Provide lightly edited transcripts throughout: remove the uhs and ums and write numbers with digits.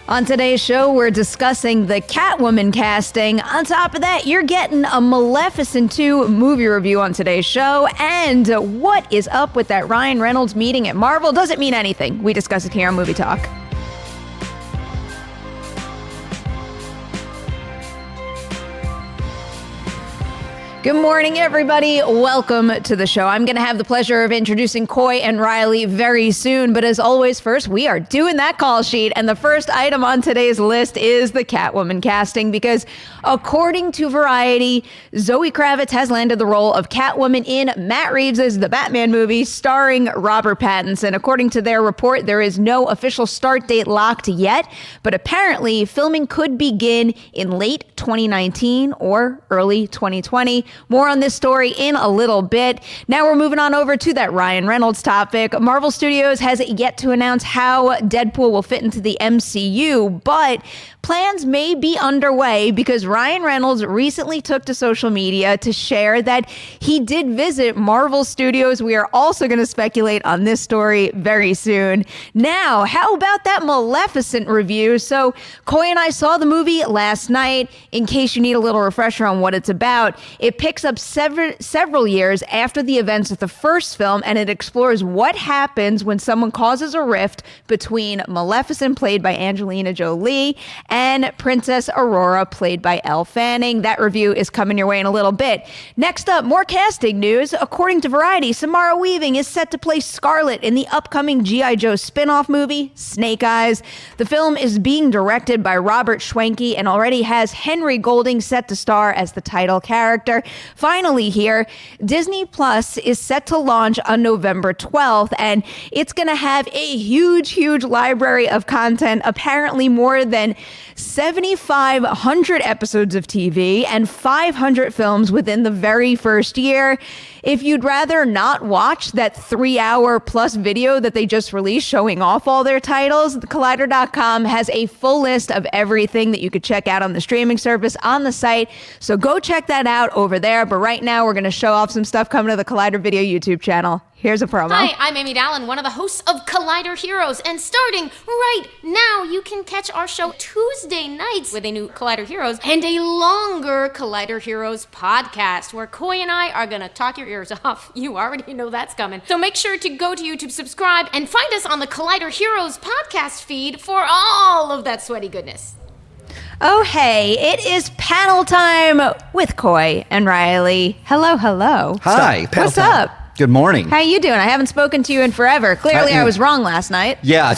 On today's show, we're discussing the Catwoman casting. On top of that, you're getting a Maleficent 2 movie review on today's show. And what is up with that Ryan Reynolds meeting at Marvel? Does it mean anything? We discuss it here on Movie Talk. Good morning, everybody. Welcome to the show. I'm going to have the pleasure of introducing Coy and Reilly very soon. But as always, first, we are doing that call sheet. And the first item on today's list is the Catwoman casting. Because according to Variety, Zoe Kravitz has landed the role of Catwoman in Matt Reeves' The Batman movie starring Robert Pattinson. According to their report, there is no official start date locked yet. But apparently, filming could begin in late 2019 or early 2020. More on this story in a little bit. Now we're moving on over to that Ryan Reynolds topic. Marvel Studios has yet to announce how Deadpool will fit into the MCU, but plans may be underway because Ryan Reynolds recently took to social media to share that he did visit Marvel Studios. We are also going to speculate on this story very soon. Now, how about that Maleficent review? So Coy and I saw the movie last night. In case you need a little refresher on what it's about, it picks up several years after the events of the first film, and it explores what happens when someone causes a rift between Maleficent, played by Angelina Jolie, and Princess Aurora, played by Elle Fanning. That review is coming your way in a little bit. Next up, more casting news. According to Variety, Samara Weaving is set to play Scarlet in the upcoming G.I. Joe spin-off movie, Snake Eyes. The film is being directed by Robert Schwenke and already has Henry Golding set to star as the title character. Finally here, Disney Plus is set to launch on November 12th, and it's going to have a huge library of content, apparently more than 7,500 episodes of TV and 500 films within the very first year. If you'd rather not watch that 3-hour plus video that they just released showing off all their titles, Collider.com has a full list of everything that you could check out on the streaming service on the site. So go check that out over there. But right now, we're going to show off some stuff coming to the Collider Video YouTube channel. Here's a promo. Hi, I'm Amy Dallin, one of the hosts of Collider Heroes, and starting right now, you can catch our show Tuesday nights with a new Collider Heroes and a longer Collider Heroes podcast, where Coy and I are gonna talk your ears off. You already know that's coming. So make sure to go to YouTube, subscribe, and find us on the Collider Heroes podcast feed for all of that sweaty goodness. Oh, hey, it is panel time with Coy and Reilly. Hello. Hi. What's up? Good morning. How you doing? I haven't spoken to you in forever. Clearly, I was wrong last night. Yeah.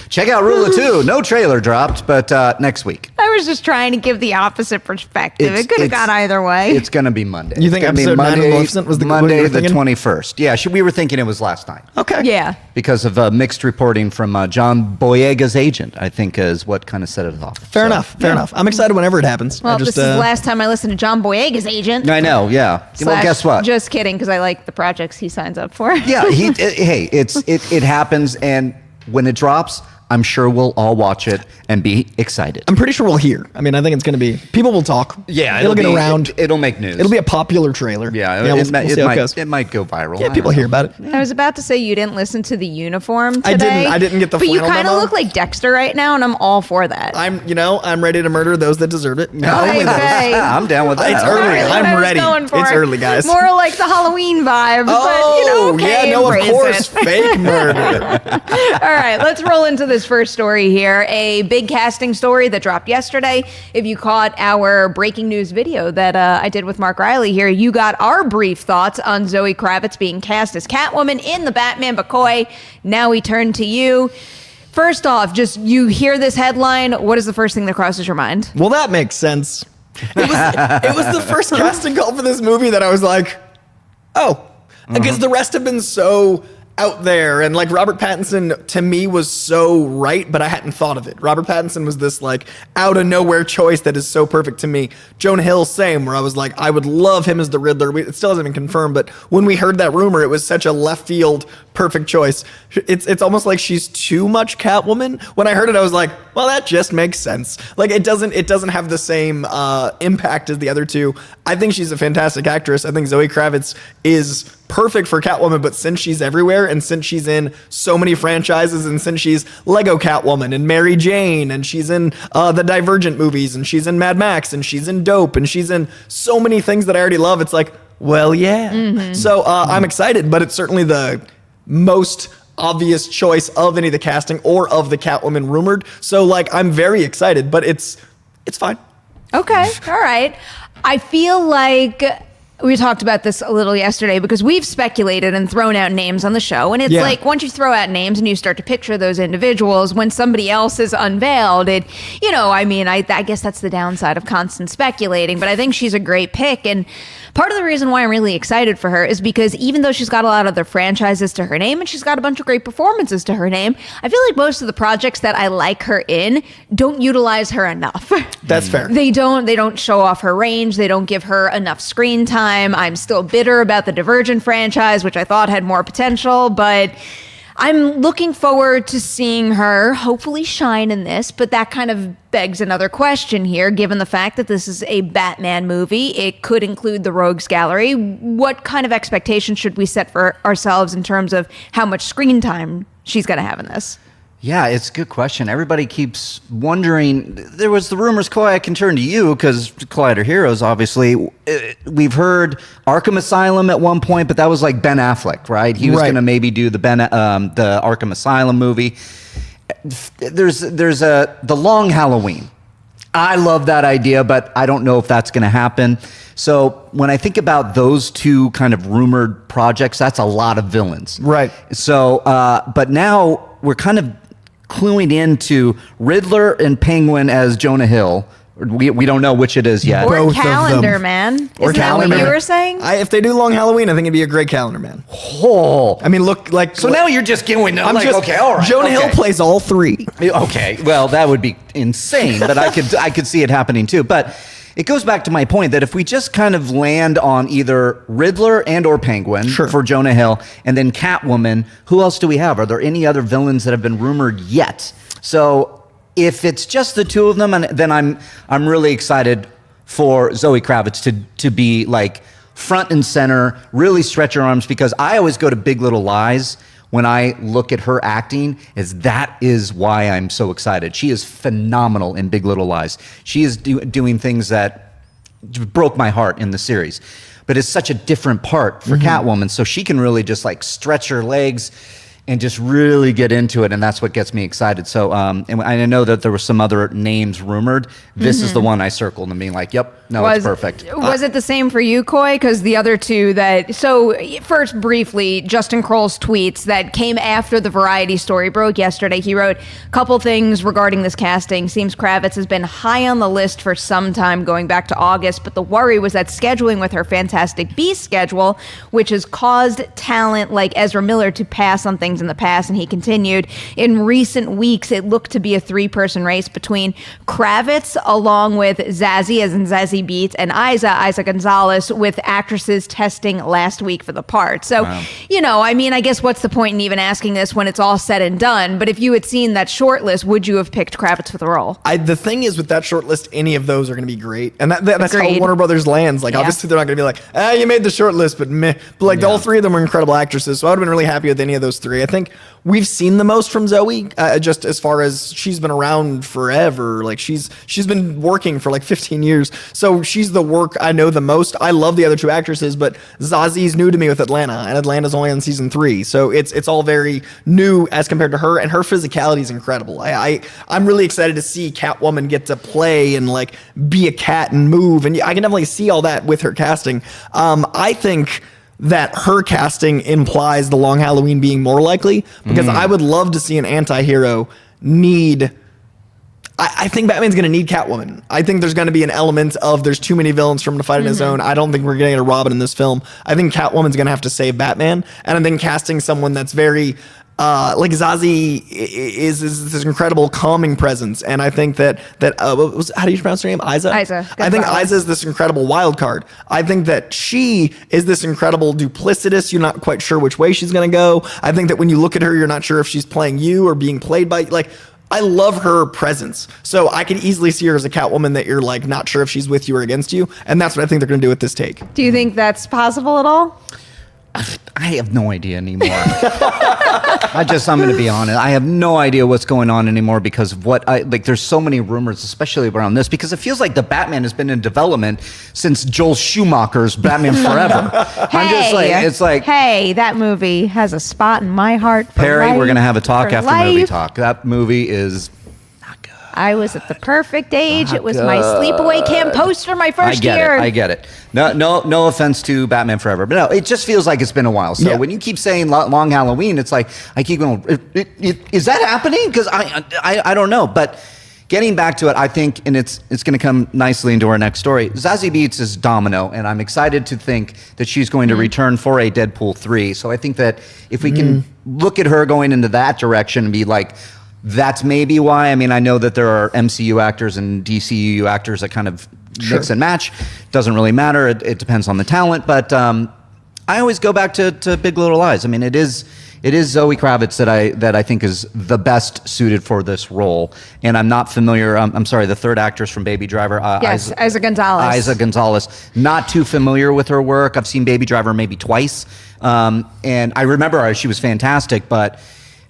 Check out Rule of Two. No trailer dropped, but next week. I was just trying to give the opposite perspective. It could have gone either way. It's going to be Monday. You think episode 9 of Maleficent was Monday the 21st? Yeah, we were thinking it was last night. Okay. Yeah. Because of mixed reporting from John Boyega's agent, I think is what kind of set it off. Fair enough. I'm excited whenever it happens. Well, this is the last time I listened to John Boyega's agent. I know, yeah. Well, guess what? Just kidding, because I like the projects he signs up for. Yeah, it happens, and when it drops, I'm sure we'll all watch it and be excited. I'm pretty sure we'll hear. I mean, I think it's going to be... People will talk. Yeah. It'll get around. It'll make news. It'll be a popular trailer. Yeah, we'll see how it goes. It might go viral. Yeah, people hear about it. I was about to say you didn't listen to the uniform today. I didn't get the flannel But you kind of memo. look like Dexter right now, and I'm all for that. I'm ready to murder those that deserve it. I'm down with that. It's early. Right, I'm ready. It's early, guys. More like the Halloween vibe. Oh, but, okay, yeah, no, of course. It. Fake murder. All right, let's roll into this first story here. A big casting story that dropped yesterday. If you caught our breaking news video that I did with Mark Reilly here, you got our brief thoughts on Zoe Kravitz being cast as Catwoman in the Batman. But Coy, now we turn to you. First off, just you hear this headline, what is the first thing that crosses your mind? Well, that makes sense. It was the first casting call for this movie that I was like, oh, because the rest have been so out there, and like Robert Pattinson to me was so right, but I hadn't thought of it. Robert Pattinson was this like out of nowhere choice that is so perfect to me. Jonah Hill, same, where I was like, I would love him as the Riddler. It still hasn't been confirmed, but when we heard that rumor, it was such a left field perfect choice. It's almost like she's too much Catwoman. When I heard it, I was like, well, that just makes sense. Like it doesn't have the same impact as the other two. I think she's a fantastic actress. I think Zoe Kravitz is perfect for Catwoman, but since she's everywhere and since she's in so many franchises and since she's Lego Catwoman and Mary Jane and she's in the Divergent movies and she's in Mad Max and she's in Dope and she's in so many things that I already love, it's like, well, yeah. So I'm excited, but it's certainly the most obvious choice of any of the casting or of the Catwoman rumored. So like, I'm very excited, but it's fine. Okay. All right. I feel like we talked about this a little yesterday because we've speculated and thrown out names on the show. And it's like, once you throw out names and you start to picture those individuals, when somebody else is unveiled, I guess that's the downside of constant speculating, but I think she's a great pick. And part of the reason why I'm really excited for her is because even though she's got a lot of other franchises to her name and she's got a bunch of great performances to her name, I feel like most of the projects that I like her in don't utilize her enough. That's fair. They don't show off her range. They don't give her enough screen time. I'm still bitter about the Divergent franchise, which I thought had more potential, but I'm looking forward to seeing her hopefully shine in this, but that kind of begs another question here, given the fact that this is a Batman movie. It could include the Rogues Gallery. What kind of expectations should we set for ourselves in terms of how much screen time she's going to have in this? Yeah, it's a good question. Everybody keeps wondering. There was the rumors, Coy, I can turn to you because Collider Heroes, obviously. We've heard Arkham Asylum at one point, but that was like Ben Affleck, right? He was going to maybe do the Arkham Asylum movie. There's the Long Halloween. I love that idea, but I don't know if that's going to happen. So when I think about those two kind of rumored projects, that's a lot of villains. Right. So, but now we're kind of cluing into Riddler and Penguin as Jonah Hill. We don't know which it is yet. Or Both of Calendar them. Man. Or Isn't that what Calendar you Man. were saying? If they do Long Halloween, I think it'd be a great Calendar Man. Oh. I mean, look like. So now you're just going, okay, all right. Jonah Hill plays all three. Okay, well, that would be insane, but I could see it happening too. But it goes back to my point that if we just kind of land on either Riddler and or Penguin for Jonah Hill, and then Catwoman, who else do we have? Are there any other villains that have been rumored yet? So if it's just the two of them, then I'm really excited for Zoe Kravitz to be like front and center, really stretch her arms, because I always go to Big Little Lies when I look at her acting, that is why I'm so excited. She is phenomenal in Big Little Lies. She is doing things that broke my heart in the series. But it's such a different part for Catwoman, so she can really just like stretch her legs and just really get into it, and that's what gets me excited. So, and I know that there were some other names rumored. This is the one I circled and being like, yep, no, it's perfect. Was it the same for you, Coy? Because the other two first briefly, Justin Kroll's tweets that came after the Variety story broke yesterday. He wrote a couple things regarding this casting. Seems Kravitz has been high on the list for some time, going back to August, but the worry was that scheduling with her Fantastic Beasts schedule, which has caused talent like Ezra Miller to pass on things in the past. And he continued, in recent weeks, it looked to be a three-person race between Kravitz along with Zazie, as in Zazie Beetz, and Isa Gonzalez, with actresses testing last week for the part. So, I guess what's the point in even asking this when it's all said and done? But if you had seen that short list, would you have picked Kravitz for the role? The thing is, with that short list, any of those are going to be great. And that's Agreed. how Warner Brothers lands. Like, obviously, they're not going to be like, you made the short list, but meh. But like, all three of them are incredible actresses. So I would have been really happy with any of those three. I think we've seen the most from Zoe, just as far as she's been around forever. Like, she's been working for like 15 years. So she's the work I know the most. I love the other two actresses, but Zazie's new to me with Atlanta, and Atlanta's only on season 3. So it's all very new as compared to her, and her physicality is incredible. I'm really excited to see Catwoman get to play and like be a cat and move, and I can definitely see all that with her casting. I think that her casting implies the Long Halloween being more likely, because I would love to see an anti-hero need... I think Batman's going to need Catwoman. I think there's going to be an element of there's too many villains for him to fight on his own. I don't think we're getting a Robin in this film. I think Catwoman's going to have to save Batman, and I think casting someone that's very... like Zazie is this incredible calming presence, and I think that how do you pronounce her name? Isa. I think Isa is this incredible wild card. I think that she is this incredible duplicitous. You're not quite sure which way she's going to go. I think that when you look at her, you're not sure if she's playing you or being played by like. I love her presence. So I could easily see her as a Catwoman that you're like not sure if she's with you or against you, and that's what I think they're going to do with this take. Do you think that's possible at all? I have no idea anymore. I'm going to be honest. I have no idea what's going on anymore because of there's so many rumors, especially around this, because it feels like the Batman has been in development since Joel Schumacher's Batman Forever. I'm just like, it's like, hey, that movie has a spot in my heart for Perri, life, we're going to have a talk for after life. movie talk. That movie is not good. I was at the perfect age. It was my sleepaway camp poster my first year. I get it. No offense to Batman Forever, but no, it just feels like it's been a while. So when you keep saying Long Halloween, it's like I keep going. Is that happening? Because I don't know. But getting back to it, I think, and it's going to come nicely into our next story. Zazie Beetz is Domino, and I'm excited to think that she's going to return for a Deadpool 3. So I think that if we can look at her going into that direction and be like, that's maybe why. I mean, I know that there are MCU actors and DCU actors that kind of mix and match. Doesn't really matter. It depends on the talent. But I always go back to Big Little Lies. I mean, it is Zoe Kravitz that I think is the best suited for this role. And I'm not familiar. I'm sorry, the third actress from Baby Driver. Yes, Isa Gonzalez. Isa Gonzalez. Not too familiar with her work. I've seen Baby Driver maybe twice. And I remember her. She was fantastic. But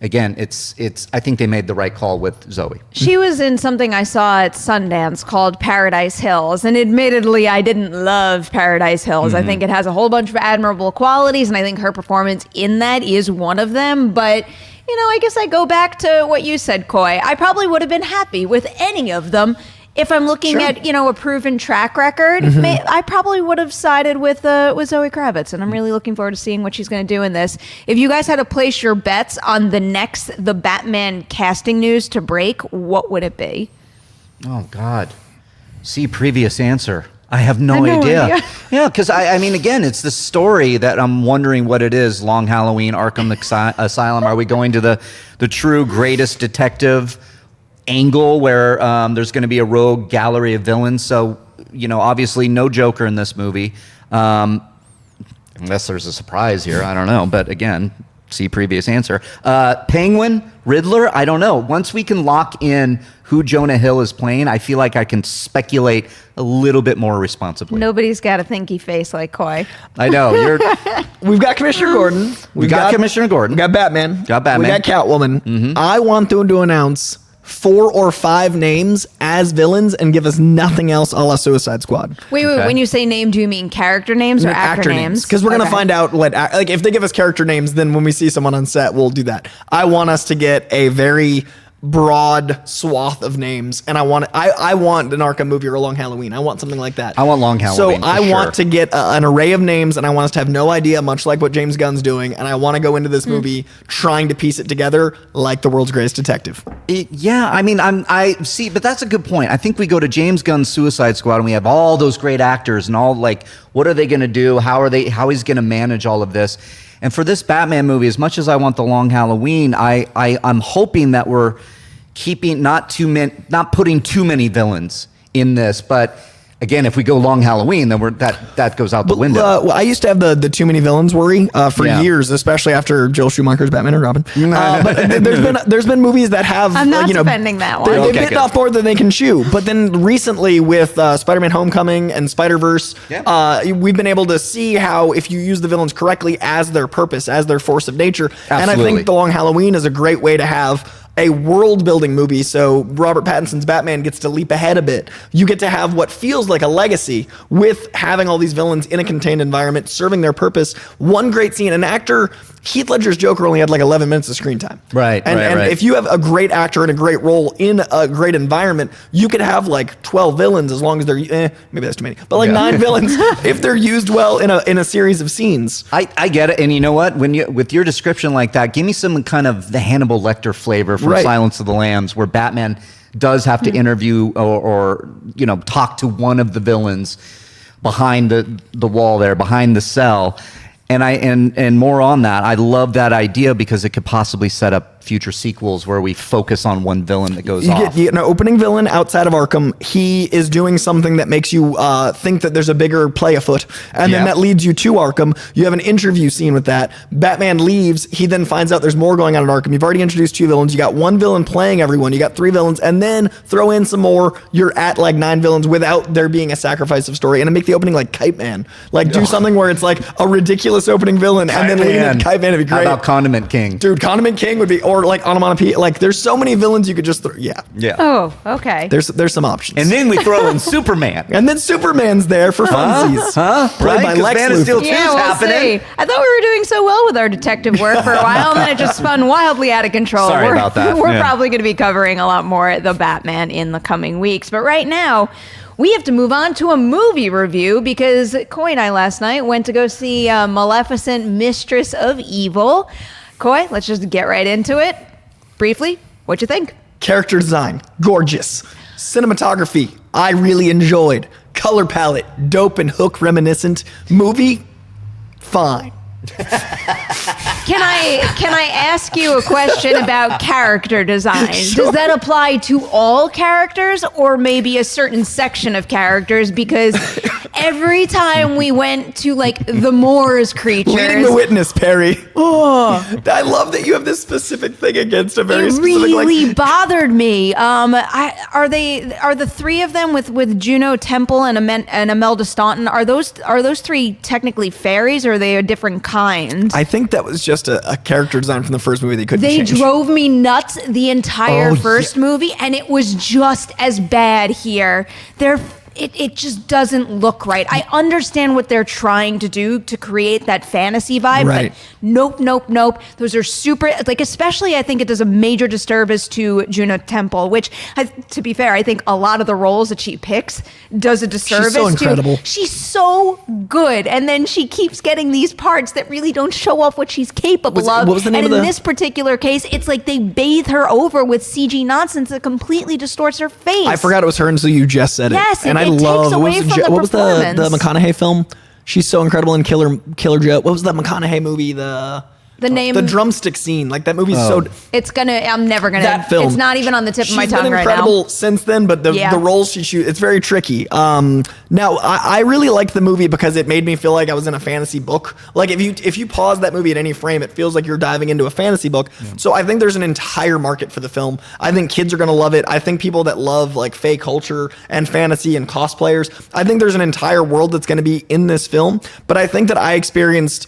again, I think they made the right call with Zoe. She was in something I saw at Sundance called Paradise Hills, and admittedly, I didn't love Paradise Hills. I think it has a whole bunch of admirable qualities, and I think her performance in that is one of them. But, I guess I go back to what you said, Coy. I probably would have been happy with any of them. If I'm looking at, a proven track record, I probably would have sided with Zoe Kravitz, and I'm really looking forward to seeing what she's going to do in this. If you guys had to place your bets on the Batman casting news to break, what would it be? Oh, God. See previous answer. I have no idea. Yeah, because I mean, again, it's the story that I'm wondering what it is. Long Halloween, Arkham Asylum. Are we going to the true greatest detective angle where there's going to be a rogue gallery of villains? So, obviously no Joker in this movie. Unless there's a surprise here. I don't know. But again, see previous answer. Penguin, Riddler, I don't know. Once we can lock in who Jonah Hill is playing, I feel like I can speculate a little bit more responsibly. Nobody's got a thinky face like Coy. I know. We've got Commissioner Gordon. We've got Commissioner Gordon. We got Batman. We got Catwoman. I want them to announce 4 or 5 names as villains and give us nothing else a la Suicide Squad. Wait, when you say name, do you mean character names or actor names? Because we're going to find out if they give us character names, then when we see someone on set, we'll do that. I want us to get a very broad swath of names, and I want an Arkham movie or a Long Halloween. I want something like that. I want Long Halloween. So I want to get an array of names, and I want us to have no idea, much like what James Gunn's doing. And I want to go into this movie trying to piece it together like the world's greatest detective. Yeah, I mean, I see, but that's a good point. I think we go to James Gunn's Suicide Squad, and we have all those great actors, and all what are they going to do? How he's going to manage all of this? And for this Batman movie, as much as I want the Long Halloween, I'm hoping that we're keeping not putting too many villains in this. But again, if we go Long Halloween, then that goes out the window. Well, I used to have the too many villains worry for years, especially after Joel Schumacher's Batman and Robin. But there's been movies that have I'm not defending that one. They've bitten off more than they can chew. But then recently with Spider-Man: Homecoming and Spider-Verse, we've been able to see how if you use the villains correctly as their purpose, as their force of nature, Absolutely. And I think the Long Halloween is a great way to have a world-building movie, so Robert Pattinson's Batman gets to leap ahead a bit. You get to have what feels like a legacy with having all these villains in a contained environment, serving their purpose. One great scene, an actor, Heath Ledger's Joker only had 11 minutes of screen time. Right, and if you have a great actor in a great role in a great environment, you could have 12 villains as long as they're, maybe that's too many, but 9 villains if they're used well in a series of scenes. I get it, and you know what? With your description like that, give me some kind of the Hannibal Lecter flavor from Silence of the Lambs, where Batman does have to interview or talk to one of the villains behind the wall there, behind the cell. And more on that. I love that idea because it could possibly set up future sequels where we focus on one villain that goes You off. get an opening villain outside of Arkham. He is doing something that makes you think that there's a bigger play afoot, and then that leads you to Arkham. You have an interview scene with that. Batman leaves. He then finds out there's more going on in Arkham. You've already introduced 2 villains. You got 1 villain playing everyone. You got 3 villains, and then throw in some more. You're at like 9 villains without there being a sacrifice of story, and make the opening like Kite Man. Like do something where it's like a ridiculous opening villain, and then lead into Kite Man. It'd be great. How about Condiment King? Dude, Condiment King would be, or like onomatopoeia. Like there's so many villains you could just throw. Yeah. Oh, okay. There's some options. And then we throw in Superman. And then Superman's there for funsies. Right? By 'Cause Lex Man of Steel Luthor. 2's Yeah, we'll happening. see. I thought we were doing so well with our detective work for a while, and then it just spun wildly out of control. Sorry about that. We're Yeah. probably going to be covering a lot more the Batman in the coming weeks. But right now, we have to move on to a movie review because Coy and I last night went to go see Maleficent, Mistress of Evil. Coy, let's just get right into it. Briefly, what'd you think? Character design, gorgeous. Cinematography, I really enjoyed. Color palette, dope and Hook reminiscent. Movie, fine. Can I ask you a question about character design? Sure. Does that apply to all characters or maybe a certain section of characters? Because every time we went to like the Moors creatures, Leading the witness, Perry. Oh, I love that you have this specific thing against a very it specific. really bothered me. Are the 3 of them with Juno Temple and Imelda Staunton? Are those 3 technically fairies, or are they a different kind? I think that was just a character design from the first movie they couldn't They change. drove me nuts the entire Oh, first movie, and it was just as bad here. It just doesn't look right. I understand what they're trying to do to create that fantasy vibe, Right. but nope. Those are super, like, especially I think it does a major disservice to Juno Temple, which, to be fair, I think a lot of the roles that she picks does a disservice so incredible. to. She's so good, and then she keeps getting these parts that really don't show off what she's capable of. What was the name and of in the- this particular case, it's like they bathe her over with CG nonsense that completely distorts her face. I forgot it was her until you just said it. Yes, and it I takes love away from the what was the performance. McConaughey film? She's so incredible in Killer Joe. What was that McConaughey movie? The drumstick scene. Like that movie's so. I'm never gonna. That film. It's not even on the tip of my She's tongue been right incredible now. since then, but the roles she shoots, it's very tricky. Now I really liked the movie because it made me feel like I was in a fantasy book. Like if you pause that movie at any frame, it feels like you're diving into a fantasy book. Yeah. So I think there's an entire market for the film. I think kids are gonna love it. I think people that love like fae culture and fantasy and cosplayers, I think there's an entire world that's gonna be in this film. But I think that I experienced.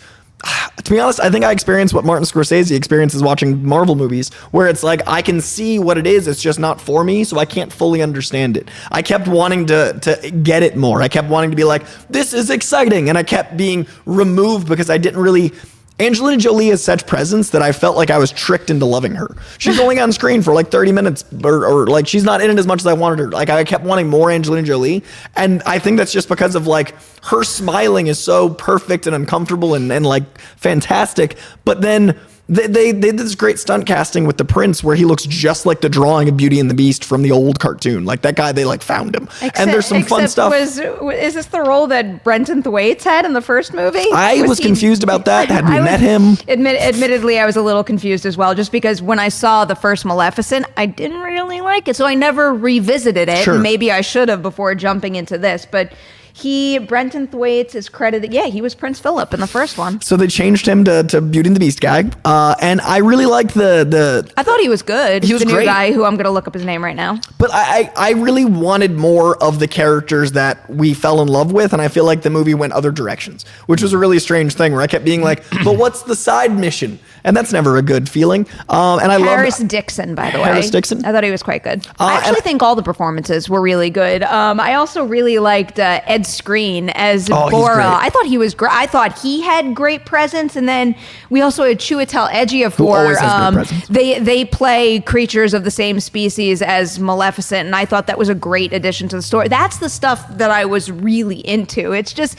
To be honest, I think I experienced what Martin Scorsese experiences watching Marvel movies, where it's like I can see what it is, it's just not for me, so I can't fully understand it. I kept wanting to get it more. I kept wanting to be like, this is exciting, and I kept being removed because I didn't really... Angelina Jolie has such presence that I felt like I was tricked into loving her. She's only on screen for like 30 minutes or like she's not in it as much as I wanted her. Like I kept wanting more Angelina Jolie. And I think that's just because of like her smiling is so perfect and uncomfortable and like fantastic. But then they did this great stunt casting with the prince where he looks just like the drawing of Beauty and the Beast from the old cartoon. Like that guy, they like found him. And there's some fun stuff. Is this the role that Brenton Thwaites had in the first movie? I was confused about that. Had we met him? Admittedly, I was a little confused as well, just because when I saw the first Maleficent, I didn't really like it. So I never revisited it. Sure. Maybe I should have before jumping into this. But Brenton Thwaites is credited. Yeah, he was Prince Philip in the first one. So they changed him to Beauty and the Beast guy. And I really liked the... I thought he was good. He was the new great. guy who I'm going to look up his name right now. But I really wanted more of the characters that we fell in love with, and I feel like the movie went other directions, which was a really strange thing where I kept being like, but what's the side mission? And that's never a good feeling. And I love Harris Dixon, by the way. Harris Dixon? I thought he was quite good. I actually think all the performances were really good. I also really liked Ed Skrein as Bora. I thought he was great. I thought he had great presence. And then we also had Chiwetel Ejiofor. Who always has great presence. They play creatures of the same species as Maleficent, and I thought that was a great addition to the story. That's the stuff that I was really into. It's just,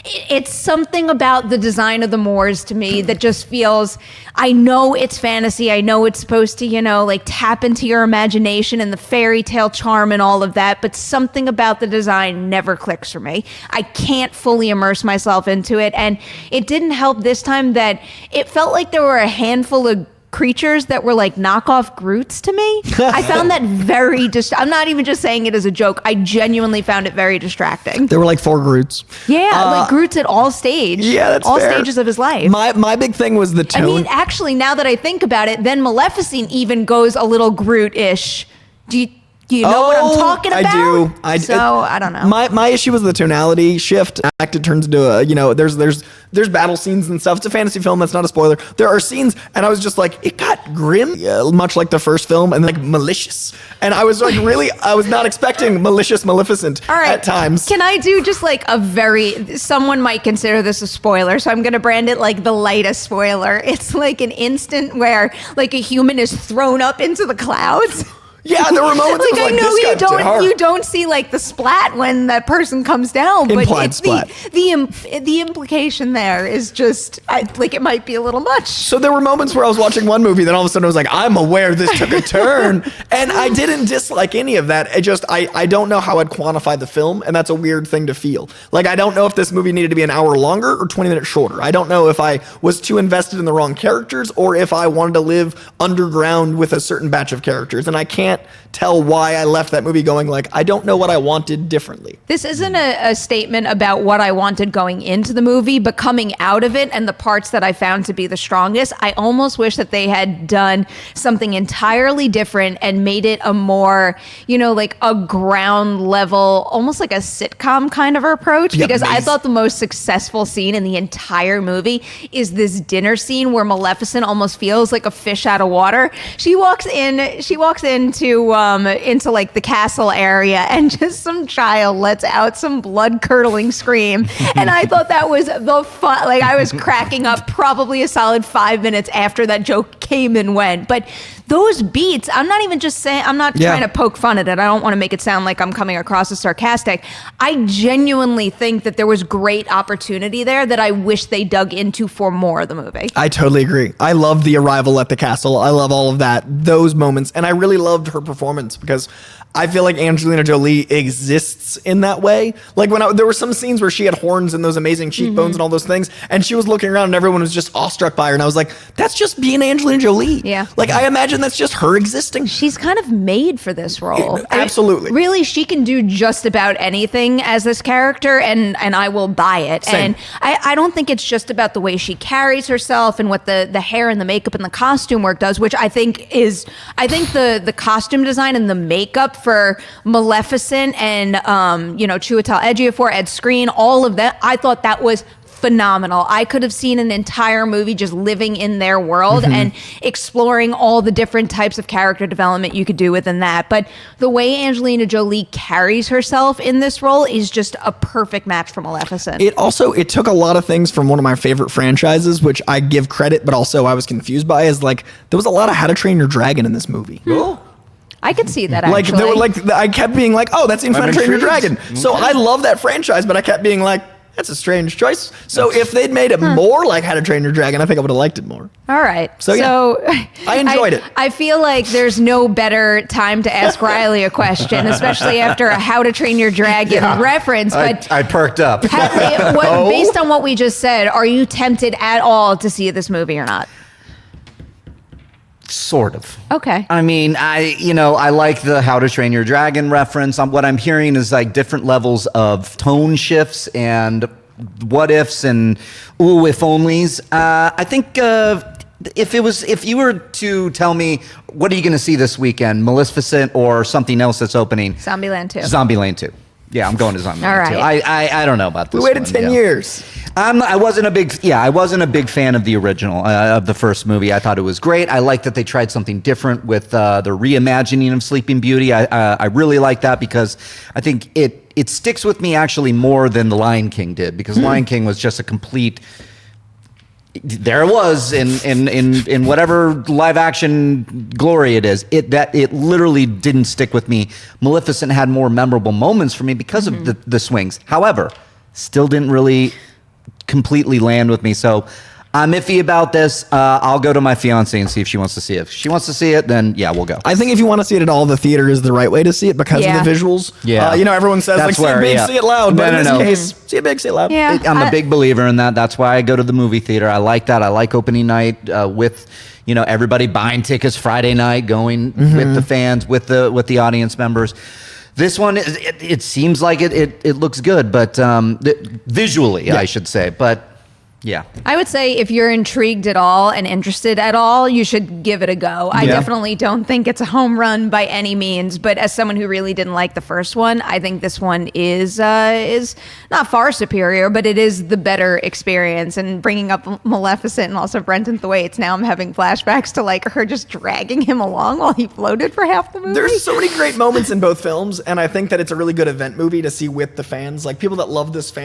it's something about the design of the Moors to me that just feels, I know it's fantasy. I know it's supposed to, like tap into your imagination and the fairy tale charm and all of that, but something about the design never clicks for me. I can't fully immerse myself into it, and it didn't help this time that it felt like there were a handful of creatures that were like knockoff Groots to me. I found that very I'm not even just saying it as a joke. I genuinely found it very distracting. There were like 4 Groots. Yeah, like Groots at all stages. Yeah, that's all fair. stages of his life. My big thing was the tone. I mean, actually, now that I think about it, then Maleficent even goes a little Groot-ish. Do you know what I'm talking about? I do. So I don't know. My issue was the tonality shift. It turns into a, there's battle scenes and stuff. It's a fantasy film. That's not a spoiler. There are scenes, and I was just like, it got grim, much like the first film, and like malicious. And I was like, really, I was not expecting malicious Maleficent at times. Can I do just like someone might consider this a spoiler, so I'm going to brand it like the lightest spoiler. It's like an instant where like a human is thrown up into the clouds. Yeah, there were moments like, I know you don't see like the splat when that person comes down, but implied it's splat. the implication there is just like it might be a little much. So there were moments where I was watching one movie, then all of a sudden I was like, I'm aware this took a turn, and I didn't dislike any of that. It just I don't know how I'd quantify the film, and that's a weird thing to feel. Like I don't know if this movie needed to be an hour longer or 20 minutes shorter. I don't know if I was too invested in the wrong characters or if I wanted to live underground with a certain batch of characters, and I can't tell why I left that movie going like, I don't know what I wanted differently. This isn't a statement about what I wanted going into the movie, but coming out of it and the parts that I found to be the strongest, I almost wish that they had done something entirely different and made it a more, like a ground level, almost like a sitcom kind of approach. Yeah, because amazing. I thought the most successful scene in the entire movie is this dinner scene where Maleficent almost feels like a fish out of water. She walks into like the castle area, and just some child lets out some blood-curdling scream, and I thought that was the fun. Like I was cracking up probably a solid 5 minutes after that joke came and went. But those beats, I'm not even just saying, I'm not trying to poke fun at it. I don't want to make it sound like I'm coming across as sarcastic. I genuinely think that there was great opportunity there that I wish they dug into for more of the movie. I totally agree. I love the arrival at the castle. I love all of that, those moments. And I really loved her performance because I feel like Angelina Jolie exists in that way. Like there were some scenes where she had horns and those amazing cheekbones and all those things, and she was looking around and everyone was just awestruck by her. And I was like, that's just being Angelina Jolie. Yeah. Like I imagine that's just her existing. She's kind of made for this role. Absolutely. Really, she can do just about anything as this character, and I will buy it. Same. And I don't think it's just about the way she carries herself and what the hair and the makeup and the costume work does, which I think the costume design and the makeup for Maleficent and Chiwetel Ejiofor, Ed Skrein, all of that, I thought that was phenomenal. I could have seen an entire movie just living in their world and exploring all the different types of character development you could do within that. But the way Angelina Jolie carries herself in this role is just a perfect match for Maleficent. It took a lot of things from one of my favorite franchises, which I give credit, but also I was confused by, is like there was a lot of How to Train Your Dragon in this movie. Oh. I could see that, actually. Like, they were like, I kept being like, oh, that's in How to Train Your Dragon. So I love that franchise, but I kept being like, that's a strange choice. So if they'd made it more like How to Train Your Dragon, I think I would have liked it more. All right. So I enjoyed it. I feel like there's no better time to ask Reilly a question, especially after a How to Train Your Dragon reference. But I perked up. Based on what we just said, are you tempted at all to see this movie or not? Sort of. Okay. I mean, I like the How to Train Your Dragon reference. What I'm hearing is like different levels of tone shifts and what ifs and ooh, if onlys. I think if you were to tell me, what are you going to see this weekend, Maleficent or something else that's opening? Zombieland 2. Zombieland 2. Yeah, I'm going to Zombieland All right. 2. I don't know about this. We waited 10 years. I wasn't a big fan of the original, of the first movie. I thought it was great. I like that they tried something different with the reimagining of Sleeping Beauty. I really like that because I think it sticks with me actually more than The Lion King did, because Lion King was just a complete. There it was in whatever live action glory it is. It literally didn't stick with me. Maleficent had more memorable moments for me because of the swings. However, still didn't really completely land with me. So I'm iffy about this. I'll go to my fiance and see if she wants to see it. If she wants to see it, then yeah, we'll go. I think if you want to see it at all, the theater is the right way to see it because of the visuals. Yeah. Everyone says, That's see it big, see it loud. But in this case, see it big, see it loud. Yeah. I'm a big believer in that. That's why I go to the movie theater. I like that. I like opening night with everybody buying tickets Friday night, going with the fans, with the audience members. This one, it seems like it looks good, but visually, I should say. But yeah. I would say if you're intrigued at all and interested at all, you should give it a go. I definitely don't think it's a home run by any means, but as someone who really didn't like the first one, I think this one is not far superior, but it is the better experience. And bringing up Maleficent and also Brenton Thwaites, now I'm having flashbacks to like her just dragging him along while he floated for half the movie. There's so many great moments in both films, and I think that it's a really good event movie to see with the fans. Like people that love this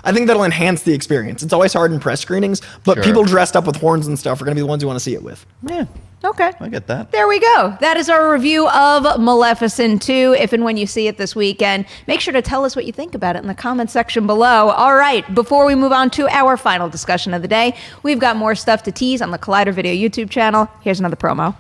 I think that'll enhance the experience. It's always hard in press screenings, but people dressed up with horns and stuff are going to be the ones you want to see it with. Yeah. Okay. I get that. There we go. That is our review of Maleficent 2. If and when you see it this weekend, make sure to tell us what you think about it in the comments section below. All right, before we move on to our final discussion of the day, we've got more stuff to tease on the Collider Video YouTube channel. Here's another promo.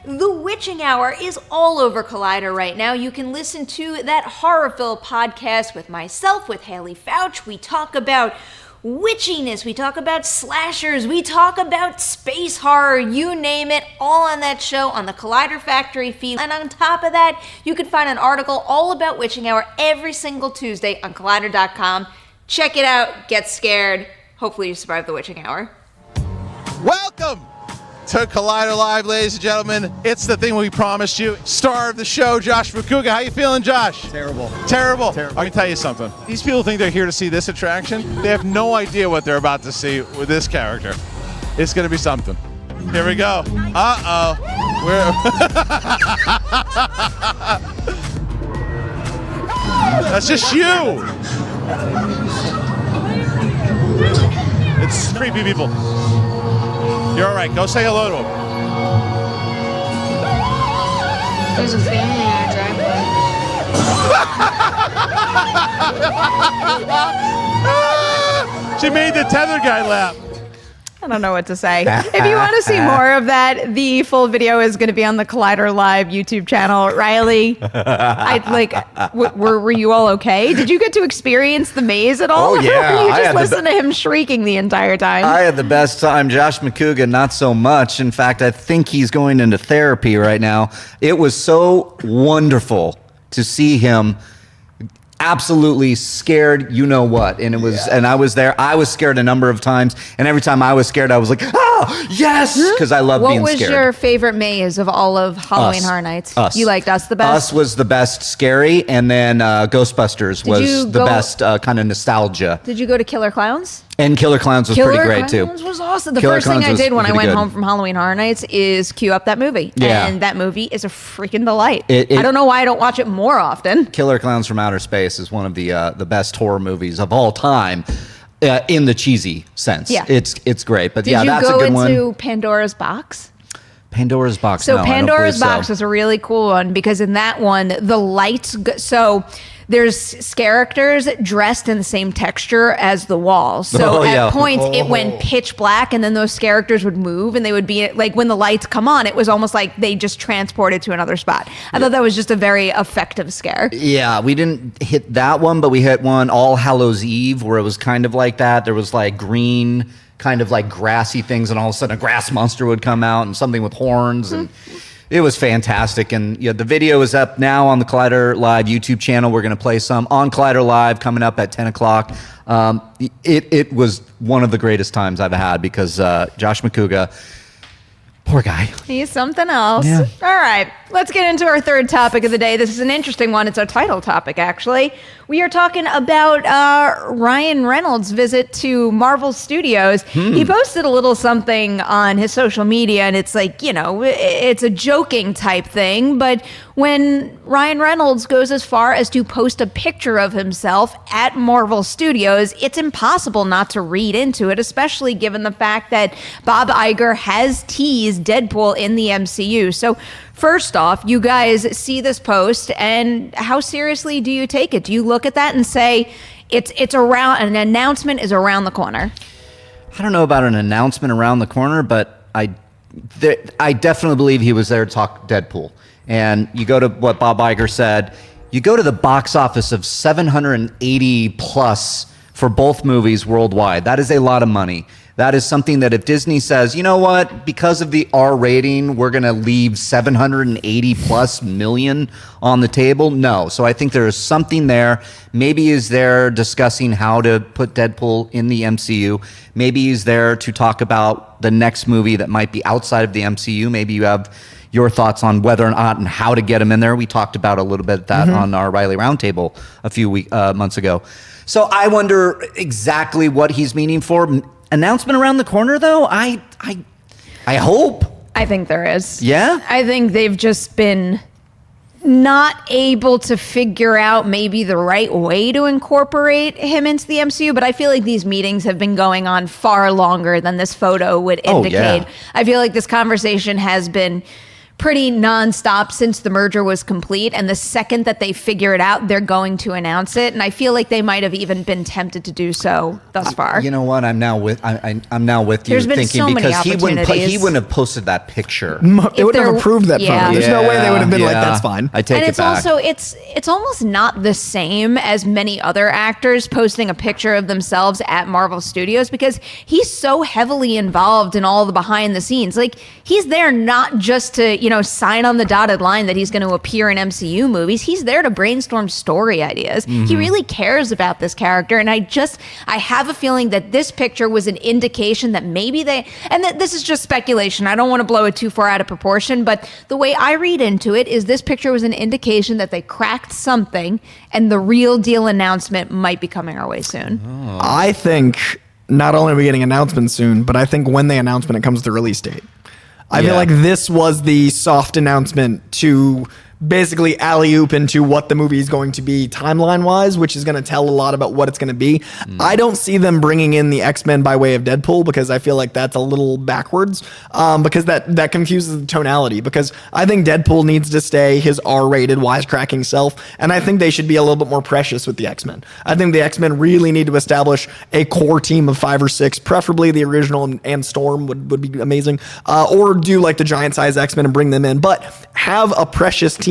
The Witching Hour is all over Collider right now. You can listen to that horror-filled podcast with myself, with Haley Fouch. We talk about witchiness, we talk about slashers, we talk about space horror, you name it, all on that show on the Collider Factory feed. And on top of that, you can find an article all about Witching Hour every single Tuesday on Collider.com. Check it out, get scared. Hopefully you survive the Witching Hour. Welcome to Collider Live, ladies and gentlemen. It's the thing we promised you. Star of the show, Josh Macuga. How you feeling, Josh? Terrible. Terrible? I can tell you something. These people think they're here to see this attraction. They have no idea what they're about to see with this character. It's going to be something. Here we go. Uh-oh. That's just you. It's creepy people. You're all right. Go say hello to him. There's a family in our driveway. She made the tether guy laugh. I don't know what to say. If you want to see more of that, the full video is going to be on the Collider Live YouTube channel. Reilly, were you all okay? Did you get to experience the maze at all? Oh, yeah. Or were you just listening to him shrieking the entire time? I had the best time. Josh Macuga, not so much. In fact, I think he's going into therapy right now. It was so wonderful to see him absolutely scared, you know what, and it was, and I was there. I was scared a number of times, and every time I was scared, I was like, "Oh, yes!" Because I love being scared. What was your favorite maze of all of Halloween Horror Nights? Us. You liked Us the best? Us was the best scary, and then Ghostbusters was the best kind of nostalgia. Did you go to Killer Clowns? And Killer Clowns was pretty great too. Killer Clowns was awesome. The Killer first thing I Clowns did when I was went pretty home good. from Halloween Horror Nights is queue up that movie. Yeah. And that movie is a freaking delight. I don't know why I don't watch it more often. Killer Clowns from Outer Space is one of the best horror movies of all time, in the cheesy sense. Yeah. It's great. But Did yeah, you that's a go good one. into Pandora's Box? Pandora's Box. So no, I don't Pandora's believe Box so. was a really cool one because in that one, the lights, so there's characters dressed in the same texture as the walls. So at points it went pitch black and then those characters would move and they would be like, when the lights come on, it was almost like they just transported to another spot. I thought that was just a very effective scare. Yeah, we didn't hit that one, but we hit one All Hallows Eve where it was kind of like that. There was like green, kind of like grassy things, and all of a sudden a grass monster would come out and something with horns, and it was fantastic. And yeah, the video is up now on the Collider Live YouTube channel. We're going to play some on Collider Live coming up at 10 o'clock. It was one of the greatest times I've had because Josh Macuga, poor guy. He's something else. Yeah. All right, let's get into our third topic of the day. This is an interesting one. It's our title topic, actually. We are talking about Ryan Reynolds' visit to Marvel Studios. He posted a little something on his social media, and it's like, you know, it's a joking type thing. But when Ryan Reynolds goes as far as to post a picture of himself at Marvel Studios, it's impossible not to read into it, especially given the fact that Bob Iger has teased Deadpool in the MCU. So first off, you guys see this post, and how seriously do you take it? Do you look at that and say, it's around, an announcement is around the corner? I don't know about an announcement around the corner, but I definitely believe he was there to talk Deadpool. And you go to what Bob Iger said, you go to the box office of 780 plus for both movies worldwide. That is a lot of money. That is something that if Disney says, you know what, because of the R rating, we're going to leave 780 plus million on the table. No. So I think there is something there. Maybe he's there discussing how to put Deadpool in the MCU. Maybe he's there to talk about the next movie that might be outside of the MCU. Maybe you have your thoughts on whether or not and how to get him in there. We talked about a little bit of that on our Reilly Roundtable a few months ago. So I wonder exactly what he's meaning for. Announcement around the corner, though? I hope. I think there is. Yeah? I think they've just been not able to figure out maybe the right way to incorporate him into the MCU, but I feel like these meetings have been going on far longer than this photo would indicate. Yeah. I feel like this conversation has been pretty nonstop since the merger was complete, and the second that they figure it out, they're going to announce it. And I feel like they might have even been tempted to do so thus far. You know what? I'm now with you. There's been thinking so many because he opportunities. wouldn't have posted that picture. They wouldn't have approved that photo. There's no way they would have been like, that's fine. I take and it it's back. also it's almost not the same as many other actors posting a picture of themselves at Marvel Studios, because he's so heavily involved in all the behind the scenes. Like, he's there not just to, sign on the dotted line that he's going to appear in MCU movies. He's there to brainstorm story ideas. He really cares about this character, and I have a feeling that this picture was an indication that maybe this is just speculation. I don't want to blow it too far out of proportion, but the way I read into it is this picture was an indication that they cracked something, and the real deal announcement might be coming our way soon. I think not only are we getting announcements soon, but I think when they announce when it comes to the release date. I feel like this was the soft announcement to basically alley-oop into what the movie is going to be timeline-wise, which is going to tell a lot about what it's going to be. I don't see them bringing in the X-Men by way of Deadpool, because I feel like that's a little backwards, because that confuses the tonality, because I think Deadpool needs to stay his R-rated wisecracking self, and I think they should be a little bit more precious with the X-Men. I think the X-Men really need to establish a core team of 5 or 6, preferably the original and Storm would be amazing, or do like the giant-size X-Men and bring them in, but have a precious team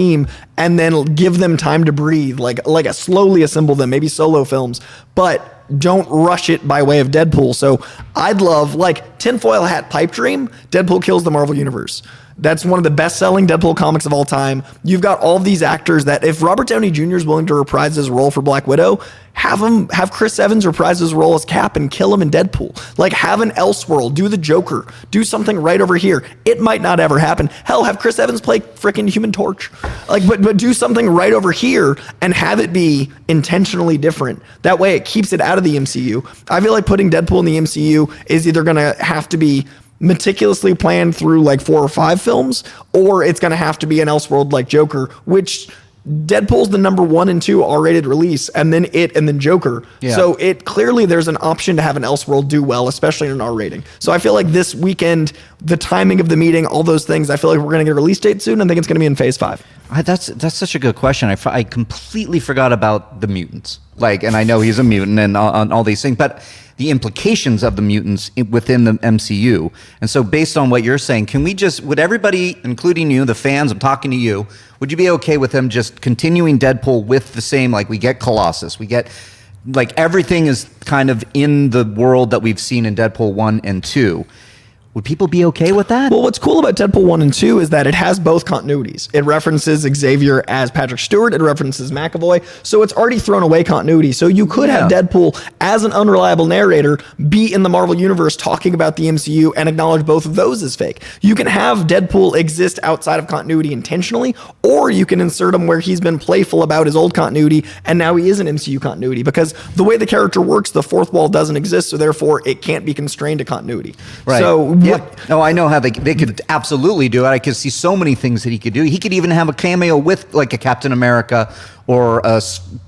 and then give them time to breathe, like slowly assemble them, maybe solo films, but don't rush it by way of Deadpool. So I'd love, like, tinfoil hat pipe dream, Deadpool kills the Marvel Universe. That's one of the best-selling Deadpool comics of all time. You've got all of these actors that if Robert Downey Jr. is willing to reprise his role for Black Widow, have Chris Evans reprise his role as Cap and kill him in Deadpool. Like, have an Elseworld, do the Joker, do something right over here. It might not ever happen. Hell, have Chris Evans play freaking Human Torch. Like, but do something right over here and have it be intentionally different. That way it keeps it out of the MCU. I feel like putting Deadpool in the MCU is either going to have to be meticulously planned through like 4 or 5 films, or it's going to have to be an Elseworld like Joker, which Deadpool's the number 1 and 2 R-rated release, and then and then Joker. Yeah. So it clearly there's an option to have an Elseworld do well, especially in an R rating. So I feel like this weekend, the timing of the meeting, all those things, I feel like we're going to get a release date soon. I think it's going to be in Phase 5. That's such a good question. I completely forgot about the mutants. Like, and I know he's a mutant and on all these things, but the implications of the mutants within the MCU. And so based on what you're saying, would everybody, including you, the fans, I'm talking to you, would you be okay with them just continuing Deadpool with the same, like, we get Colossus, we get, like, everything is kind of in the world that we've seen in Deadpool 1 and 2. Would people be okay with that? Well, what's cool about Deadpool 1 and 2 is that it has both continuities. It references Xavier as Patrick Stewart. It references McAvoy. So it's already thrown away continuity. So you could have Deadpool as an unreliable narrator be in the Marvel Universe talking about the MCU and acknowledge both of those as fake. You can have Deadpool exist outside of continuity intentionally, or you can insert him where he's been playful about his old continuity and now he is in MCU continuity, because the way the character works, the fourth wall doesn't exist, so therefore it can't be constrained to continuity. Right. So no, I know how they could absolutely do it. I could see so many things that he could do. He could even have a cameo with, like, a Captain America or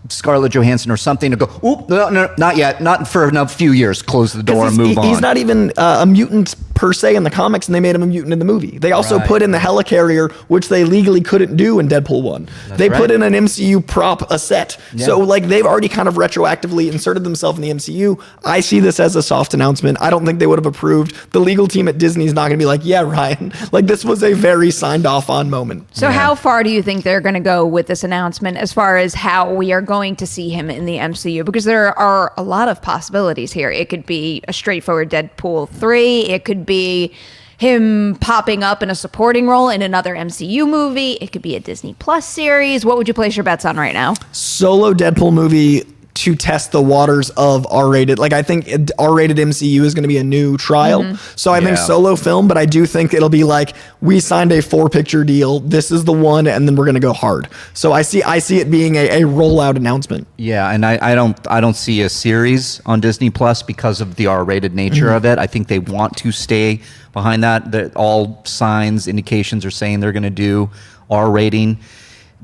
Scarlett Johansson or something to go, oop, no, not yet, not for a few years, close the door and move on. He's not even a mutant per se in the comics, and they made him a mutant in the movie. They also put in the helicarrier, which they legally couldn't do in Deadpool 1. They put in an MCU prop, a set. Yeah. So like they've already kind of retroactively inserted themselves in the MCU. I see this as a soft announcement. I don't think they would have approved. The legal team at Disney is not going to be like, yeah, Ryan. Like this was a very signed off on moment. So how far do you think they're going to go with this announcement as far as how we are going to see him in the MCU? Because there are a lot of possibilities here. It could be a straightforward Deadpool 3. It could be him popping up in a supporting role in another MCU movie. It could be a Disney Plus series. What would you place your bets on right now? Solo Deadpool movie to test the waters of R-rated. Like I think R-rated MCU is going to be a new trial. So I think solo film, but I do think it'll be like we signed a 4-picture deal. This is the one, and then we're going to go hard. So I see it being a rollout announcement. Yeah, and I don't see a series on Disney Plus because of the R-rated nature of it. I think they want to stay behind that. That all signs, indications are saying they're going to do R rating.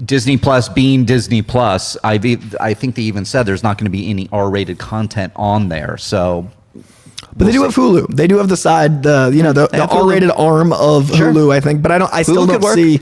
Disney Plus being Disney Plus, I think they even said there's not going to be any R-rated content on there. So, but they do have Hulu. They do have the side, the R-rated arm of Hulu, I think. But I still don't see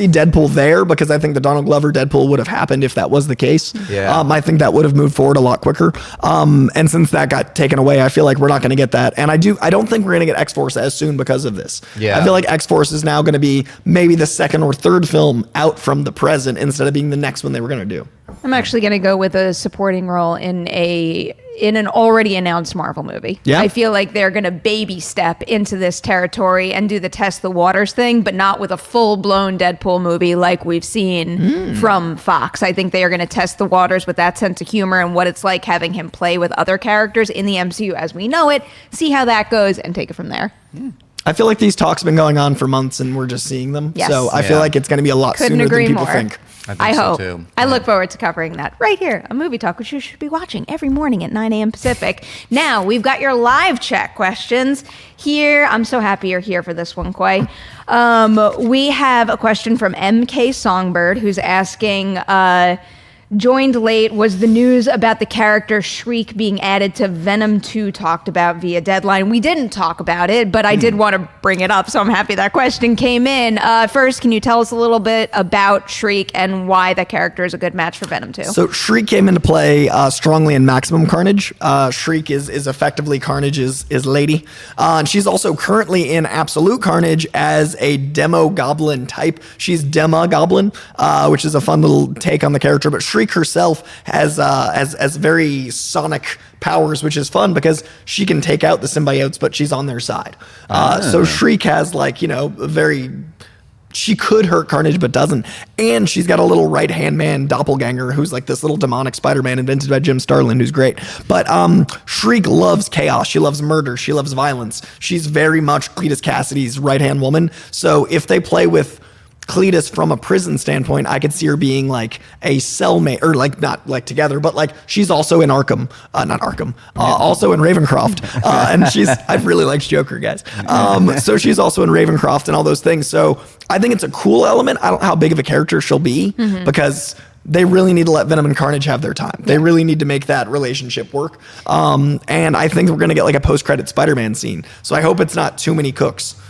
Deadpool there because I think the Donald Glover Deadpool would have happened if that was the case. Yeah. I think that would have moved forward a lot quicker. And since that got taken away, I feel like we're not going to get that. And I don't think we're going to get X-Force as soon because of this. Yeah. I feel like X-Force is now going to be maybe the second or third film out from the present instead of being the next one they were going to do. I'm actually going to go with a supporting role in an already announced Marvel movie. Yeah. I feel like they're going to baby step into this territory and do the test the waters thing, but not with a full-blown Deadpool movie like we've seen from Fox. I think they are going to test the waters with that sense of humor and what it's like having him play with other characters in the MCU as we know it, see how that goes, and take it from there. I feel like these talks have been going on for months and we're just seeing them. Yes. So I feel like it's going to be a lot Couldn't sooner agree than people more. think. I hope. So too. I look forward to covering that right here, a movie talk, which you should be watching every morning at 9 a.m. Pacific. Now, we've got your live chat questions here. I'm so happy you're here for this one, Quay. We have a question from MK Songbird, who's asking, joined late, was the news about the character Shriek being added to Venom 2 talked about via Deadline? We didn't talk about it, but I did want to bring it up, so I'm happy that question came in. First, can you tell us a little bit about Shriek and why that character is a good match for Venom 2? So Shriek came into play strongly in Maximum Carnage. Shriek is effectively Carnage's lady. And she's also currently in Absolute Carnage as a demo goblin type. She's Dema Goblin, which is a fun little take on the character, but Shriek herself has very sonic powers, which is fun because she can take out the symbiotes, but she's on their side. So Shriek has she could hurt Carnage, but doesn't. And she's got a little right-hand man doppelganger who's like this little demonic Spider-Man invented by Jim Starlin, who's great. But Shriek loves chaos. She loves murder. She loves violence. She's very much Cletus Cassidy's right-hand woman. So if they play with Cletus from a prison standpoint, I could see her being like a cellmate, or like not like together, but like she's also in Arkham, also in Ravencroft, and I really liked Joker, guys. So she's also in Ravencroft and all those things. So I think it's a cool element. I don't know how big of a character she'll be because they really need to let Venom and Carnage have their time. They really need to make that relationship work. And I think we're going to get like a post-credit Spider-Man scene. So I hope it's not too many cooks.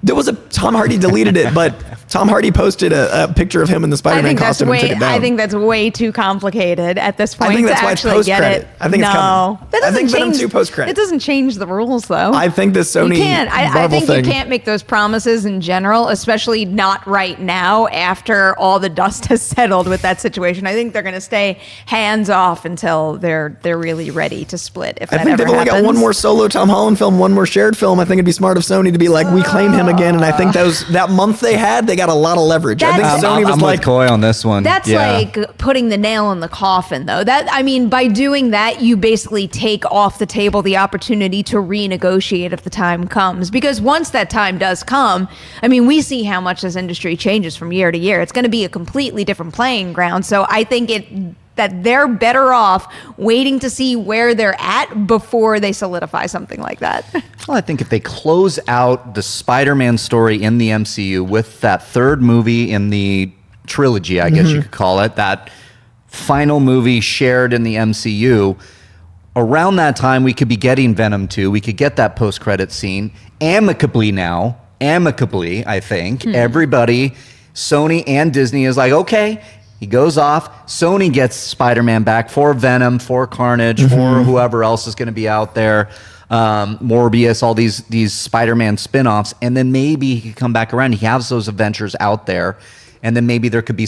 There was Tom Hardy deleted it, but Tom Hardy posted a picture of him in the Spider-Man costume and took it down. I think that's way too complicated at this point. I think that's why it's post-credit. I think it's coming. That I think doesn't Venom change 2 post-credit. It doesn't change the rules, though. I think the Sony I think thing. you can't make those promises in general, especially not right now after all the dust has settled with that situation. I think they're going to stay hands off until they're really ready to split. If that I think ever they've only got one more solo Tom Holland film, one more shared film. I think it'd be smart of Sony to be like, we claim him again. And I think that month they got a lot of leverage. I think Sony was I'm like, with Coy on this one. That's like putting the nail in the coffin, though. By doing that, you basically take off the table the opportunity to renegotiate if the time comes. Because once that time does come, we see how much this industry changes from year to year. It's going to be a completely different playing ground. So I think that they're better off waiting to see where they're at before they solidify something like that. Well, I think if they close out the Spider-Man story in the MCU with that third movie in the trilogy, I guess you could call it, that final movie shared in the MCU. Around that time, we could be getting Venom 2. We could get that post-credit scene amicably now. Amicably, I think. Everybody, Sony and Disney is like, okay, he goes off. Sony gets Spider-Man back for Venom, for Carnage, for whoever else is going to be out there. Morbius, all these Spider-Man spin-offs. And then maybe he could come back around. He has those Avengers out there. And then maybe there could be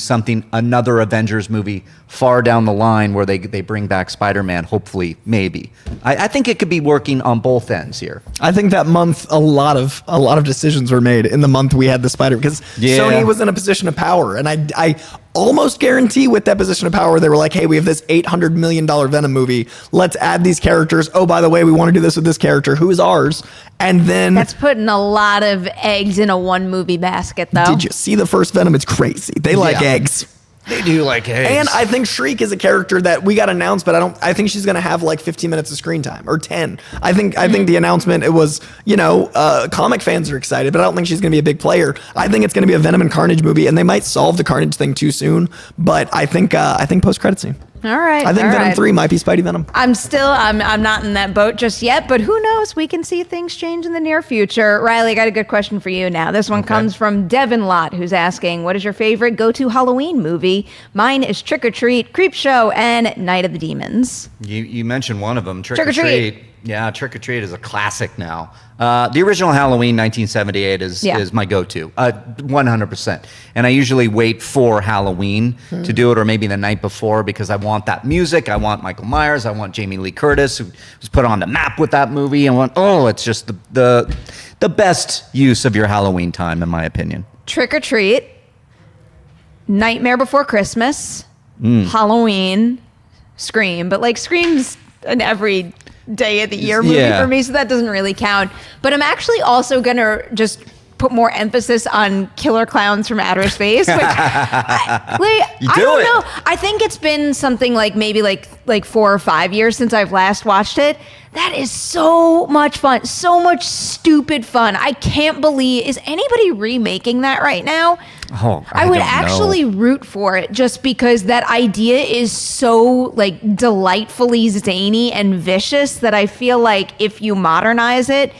another Avengers movie far down the line where they bring back Spider-Man, hopefully, maybe. I think it could be working on both ends here. I think that month a lot of decisions were made in the month we had the Spider, because Sony was in a position of power, and I almost guarantee with that position of power they were like, hey, we have this $800 million Venom movie, let's add these characters. Oh, by the way, we want to do this with this character who is ours. And then that's putting a lot of eggs in a one movie basket, though. Did you see the first Venom? It's crazy. They like eggs. They do like eggs. And I think Shriek is a character that we got announced, but I think she's going to have like 15 minutes of screen time or 10. I think the announcement, it was, comic fans are excited, but I don't think she's going to be a big player. I think it's going to be a Venom and Carnage movie, and they might solve the Carnage thing too soon, but I think post-credit scene. All right. I think Venom 3 might be Spidey Venom. I'm not in that boat just yet, but who knows? We can see things change in the near future. Reilly, I got a good question for you now. This one comes from Devin Lott, who's asking, what is your favorite go-to Halloween movie? Mine is Trick or Treat, Creepshow, and Night of the Demons. You mentioned one of them, Trick or Treat. Yeah, Trick or Treat is a classic now. The original Halloween, 1978, is my go-to, 100%. And I usually wait for Halloween to do it, or maybe the night before, because I want that music. I want Michael Myers. I want Jamie Lee Curtis, who was put on the map with that movie. It's just the best use of your Halloween time, in my opinion. Trick or Treat, Nightmare Before Christmas, Halloween, Scream. But Scream's an every day of the year movie for me, so that doesn't really count. But I'm actually also gonna just put more emphasis on Killer Clowns from Outer Space, which I don't know. I think it's been something maybe 4 or 5 years since I've last watched it. That is so much fun, so much stupid fun. I can't believe, is anybody remaking that right now? Oh, I would actually root for it, just because that idea is so delightfully zany and vicious that I feel like if you modernize it,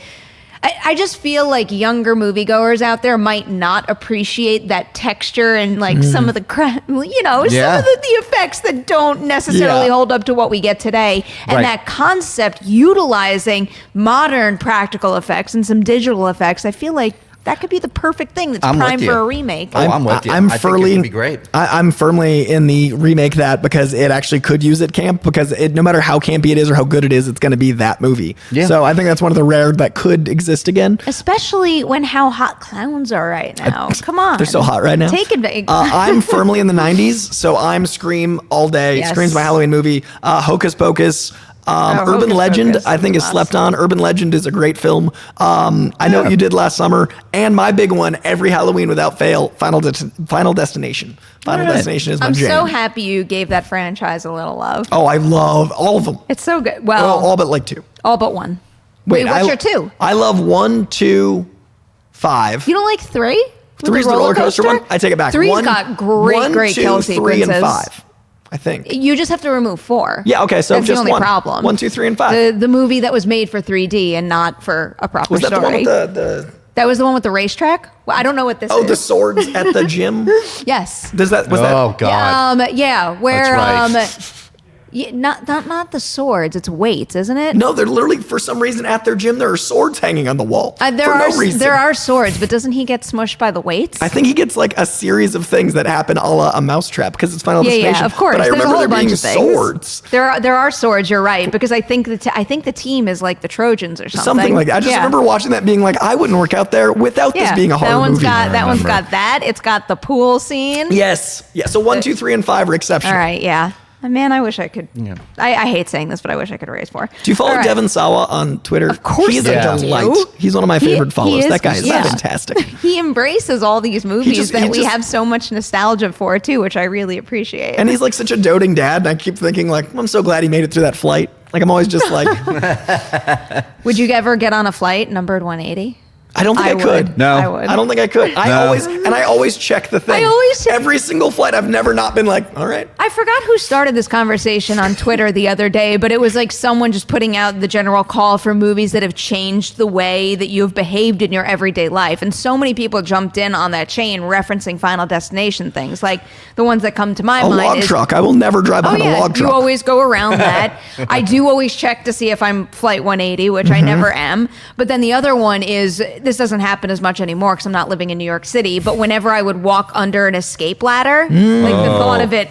I just feel like younger moviegoers out there might not appreciate that texture and some of the some of the effects that don't necessarily hold up to what we get today. And that concept utilizing modern practical effects and some digital effects, I feel like that could be the perfect thing that's primed for a remake. I'm with you. I think it could be great. I'm firmly in the remake that, because it actually could use it camp, because no matter how campy it is or how good it is, it's going to be that movie. Yeah. So I think that's one of the rare that could exist again. Especially when how hot clowns are right now. Come on. They're so hot right now. Take advantage. I'm firmly in the 90s, so I'm Scream all day. Yes. Scream's my Halloween movie. Hocus Pocus. Urban Legend, I think, is slept on. Urban Legend is a great film. I Know What You Did Last Summer. And my big one, every Halloween without fail, Final Destination. Final Destination is my jam. I'm so happy you gave that franchise a little love. Oh, I love all of them. It's so good. Well, all but 2. All but 1. Wait, what's your 2? I love 1, 2, 5. You don't like 3? 3's the roller coaster one? I take it back. 3's got great kill sequences. 3 and 5. I think. You just have to remove 4. Yeah, okay, so that's just the only problem. 1, 2, 3, and 5. The movie that was made for 3D and not for a proper was that story. The one with the That was the one with the racetrack? Well, I don't know what this is. Oh, the swords at the gym? Yes. Oh, God. Where That's right. not the swords, it's weights, isn't it? No, they're literally, for some reason, at their gym, there are swords hanging on the wall. There are swords, but doesn't he get smushed by the weights? I think he gets a series of things that happen a la a mousetrap, because it's Final Destination. Yeah, of course. But I There's remember a whole there being bunch of things. Swords. There are swords, you're right, because I think the team is like the Trojans or something. Something like that. I just remember watching that being I wouldn't work out there without this being a horror movie. That one's got that. It's got the pool scene. Yes. Yeah, so 1, 2, 3, and 5 are exceptional. All right, yeah. Man, I wish I could. Yeah. I hate saying this, but I wish I could raise 4. Do you follow Devon Sawa on Twitter? Of course, he's a delight. He's one of my favorite follows. That guy is fantastic. He embraces all these movies that we have so much nostalgia for too, which I really appreciate. And he's such a doting dad, and I keep thinking I'm so glad he made it through that flight. I'm always just Would you ever get on a flight numbered 180? I don't think I could. would. No. I would. I don't think I could. I always check the thing. I always check- every single flight. I've never not been like, all right. I forgot who started this conversation on Twitter the other day, but it was like someone just putting out the general call for movies that have changed the way that you've behaved in your everyday life. And so many people jumped in on that chain referencing Final Destination things. Like the ones that come to my A mind log is, truck. I will never drive behind a log truck. You always go around that. I do always check to see if I'm Flight 180, which I never am. But then the other one is, this doesn't happen as much anymore because I'm not living in New York City, but whenever I would walk under an escape ladder, like the thought of it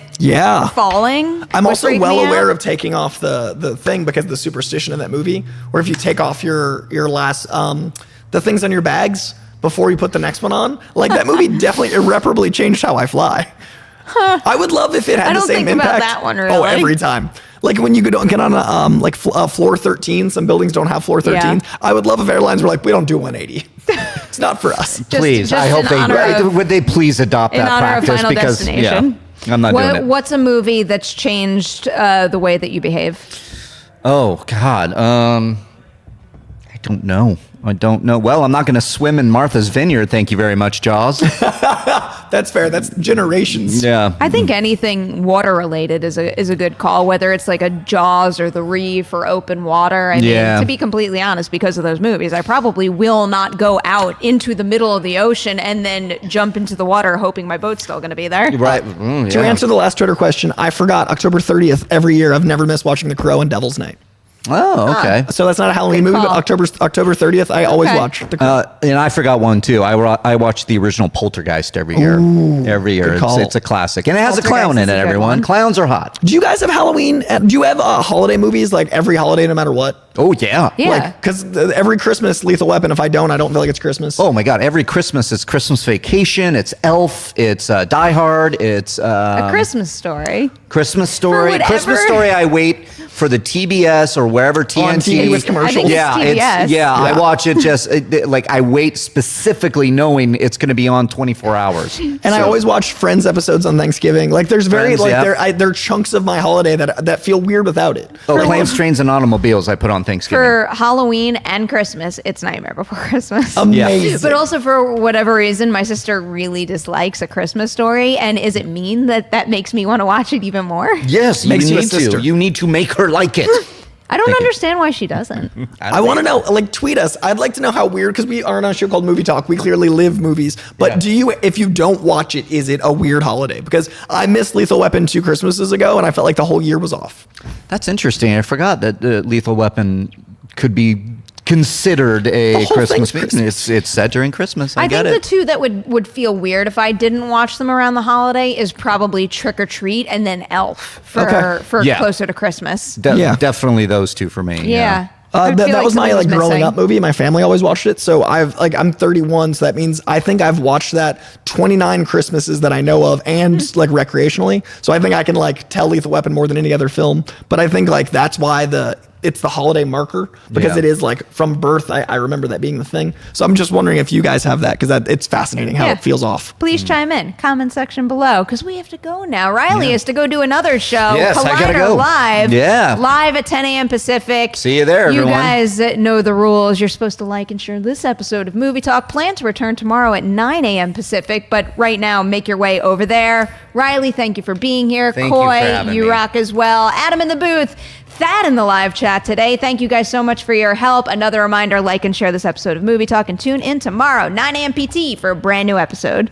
falling. I'm would also freak well me aware out. of taking off the thing because of the superstition in that movie, where if you take off your last the things on your bags before you put the next one on, like that movie definitely irreparably changed how I fly. I would love if it had I the don't same think about impact. that one, really. Oh, every time. Like when you get on a floor 13, some buildings don't have floor 13. Yeah. I would love if airlines were like, we don't do 180. It's not for us. Please, just I hope in they honor of- would they please adopt in that honor practice of Final because Destination. I'm not doing it. What's a movie that's changed the way that you behave? Oh God, I don't know. Well, I'm not going to swim in Martha's Vineyard. Thank you very much, Jaws. That's fair. That's generations. Yeah. I think anything water related is a good call, whether it's like a Jaws or the Reeve or open water. I mean, to be completely honest, because of those movies, I probably will not go out into the middle of the ocean and then jump into the water hoping my boat's still going to be there. Right. To answer the last Twitter question, I forgot October 30th every year. I've never missed watching The Crow and Devil's Night. Oh, okay. So that's not a Halloween Good movie, but call. October 30th, I always Okay. watch The Crow. And I forgot one too. I watch the original Poltergeist every year. Every year, good call. it's a classic, and it has a Poltergeist clown in is a it. good Everyone, one. clowns are hot. Do you guys have Halloween? Do you have holiday movies like every holiday, no matter what? Oh yeah. Yeah. Because every Christmas, Lethal Weapon. If I don't feel like it's Christmas. Oh my God! Every Christmas, it's Christmas Vacation, it's Elf, it's Die Hard, it's A Christmas Story. Christmas Story. whatever- Christmas Story. I wait for the TBS or wherever TNT TV with commercials. I think it's Yeah, TBS. I watch it just like I wait specifically knowing it's going to be on 24 hours. And I always watch Friends episodes on Thanksgiving. Like there's very Friends, there are chunks of my holiday that feel weird without it. Oh, Planes, Trains, and Automobiles. I put on Thanksgiving. For Halloween and Christmas, it's Nightmare Before Christmas. Amazing. But also for whatever reason, my sister really dislikes A Christmas Story. And is it mean that makes me want to watch it even more? Yes, you Makes you a need sister. to. You need to make her like it. I don't understand why she doesn't. I want to know, like, tweet us. I'd like to know how weird, because we are on a show called Movie Talk. We clearly live movies. But if you don't watch it, is it a weird holiday? Because I missed Lethal Weapon 2 Christmases ago, and I felt like the whole year was off. That's interesting. I forgot that Lethal Weapon could be considered a The whole Christmas thing's movie. It's set during Christmas. I I get think it. the two that would feel weird if I didn't watch them around the holiday is probably Trick or Treat and then Elf for Yeah. closer to Christmas. Yeah. Definitely those two for me. Yeah. I That feel was my something growing missing. up movie. My family always watched it. So I'm 31, so that means I think I've watched that 29 Christmases that I know of, and like recreationally. So I think I can like tell Lethal Weapon more than any other film. But I think like that's why it's the holiday marker, because Yeah. it is like from birth. I remember that being the thing. So I'm just wondering if you guys have that, because it's fascinating how Yeah. it feels off. Please chime in, comment section below, because we have to go now. Reilly has to go do another show. Yes, I gotta Collider go. Live. Yeah. Live at 10 a.m. Pacific. See you there, You everyone. guys know the rules. You're supposed to like and share this episode of Movie Talk. Plan to return tomorrow at 9 a.m. Pacific, but right now, make your way over there. Reilly, thank you for being here. Thank you for Coy, having me. rock as well. Adam in the booth. Thad in the live chat today. Thank you guys so much for your help. Another reminder, like and share this episode of Movie Talk, and tune in tomorrow, 9 a.m. PT, for a brand new episode.